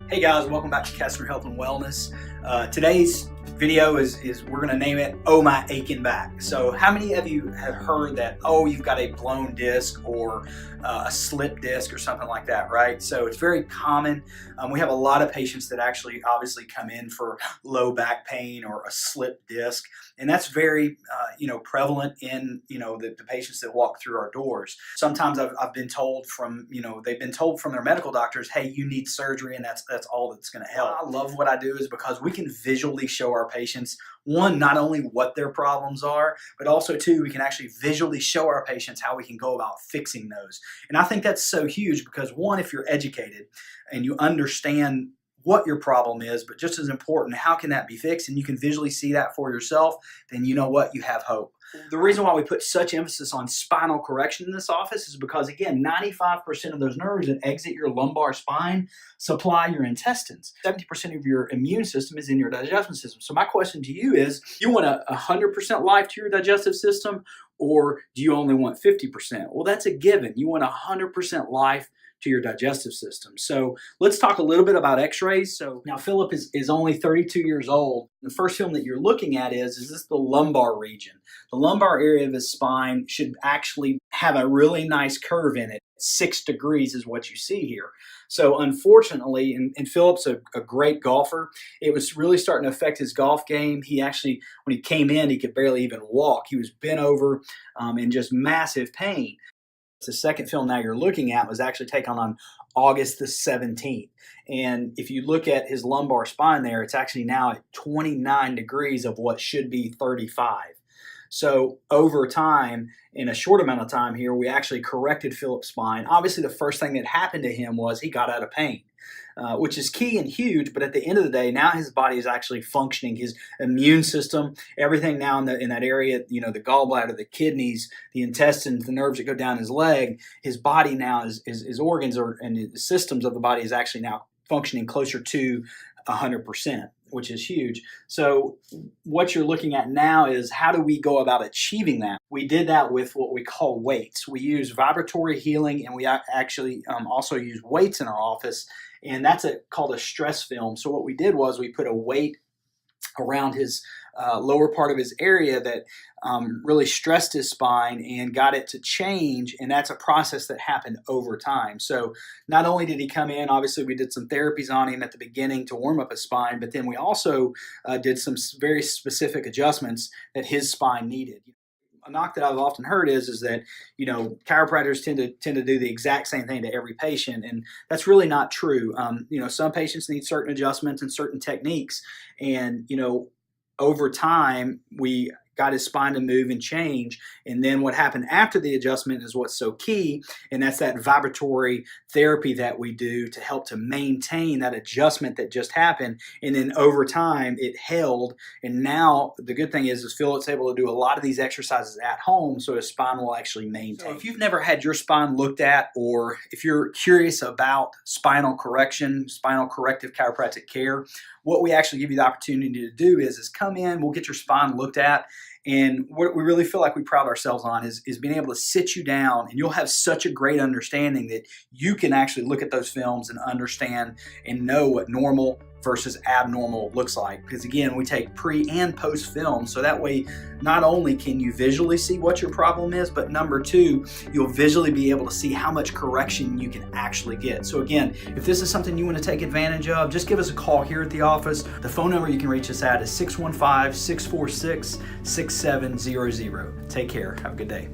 Hey guys, welcome back to Kessler Health and Wellness. Today's video is we're going to name it "Oh My Aching Back." So how many of you have heard that, oh, you've got a blown disc or a slip disc or something like that, right? So it's very common. We have a lot of patients that actually obviously come in for low back pain or a slip disc, and that's very prevalent in the patients that walk through our doors. Sometimes I've been told from they've been told from their medical doctors, hey, you need surgery, and that's all that's going to help. I love what I do is because we can visually show our patients, one, not only what their problems are, but also two, we can actually visually show our patients how we can go about fixing those. And I think that's so huge because, one, if you're educated and you understand what your problem is, but just as important, how can that be fixed, and you can visually see that for yourself, then you know what, you have hope. The reason why we put such emphasis on spinal correction in this office is because, again, 95% of those nerves that exit your lumbar spine supply your intestines. 70% of your immune system is in your digestive system. So my question to you is, you want 100% life to your digestive system, or do you only want 50%? Well, that's a given. You want 100% life to your digestive system. So let's talk a little bit about x-rays. So now Philip is only 32 years old. The first film that you're looking at is this the lumbar region. The lumbar area of his spine should actually have a really nice curve in it. 6 degrees is what you see here. So unfortunately, and Philip's a great golfer, it was really starting to affect his golf game. He actually, when he came in, he could barely even walk. He was bent over in just massive pain. The second film now you're looking at was actually taken on August the 17th. And if you look at his lumbar spine there, it's actually now at 29 degrees of what should be 35. So over time, in a short amount of time here, we actually corrected Philip's spine. Obviously, the first thing that happened to him was he got out of pain, which is key and huge. But at the end of the day, now his body is actually functioning. His immune system, everything now in that area, the gallbladder, the kidneys, the intestines, the nerves that go down his leg, his body now his organs and the systems of the body is actually now functioning closer to 100%. Which is huge. So what you're looking at now is, how do we go about achieving that? We did that with what we call weights. We use vibratory healing, and we actually also use weights in our office, and that's called a stress film. So what we did was we put a weight around his lower part of his area that really stressed his spine and got it to change, and that's a process that happened over time. So not only did he come in, obviously we did some therapies on him at the beginning to warm up his spine, but then we also did some very specific adjustments that his spine needed. A knock that I've often heard is that chiropractors tend to do the exact same thing to every patient, and that's really not true. Some patients need certain adjustments and certain techniques, and over time we got his spine to move and change. And then what happened after the adjustment is what's so key, and that's that vibratory therapy that we do to help to maintain that adjustment that just happened. And then over time it held, and now the good thing is Philip's able to do a lot of these exercises at home, so his spine will actually maintain. So if you've never had your spine looked at, or if you're curious about spinal correction, spinal corrective chiropractic care, what we actually give you the opportunity to do is come in, we'll get your spine looked at, and what we really feel like we pride ourselves on is being able to sit you down, and you'll have such a great understanding that you can actually look at those films and understand and know what normal versus abnormal looks like. Because again, we take pre and post films, so that way not only can you visually see what your problem is, but number two, you'll visually be able to see how much correction you can actually get. So again, if this is something you want to take advantage of, just give us a call here at the office. The phone number you can reach us at is 615-646-6700. Take care. Have a good day.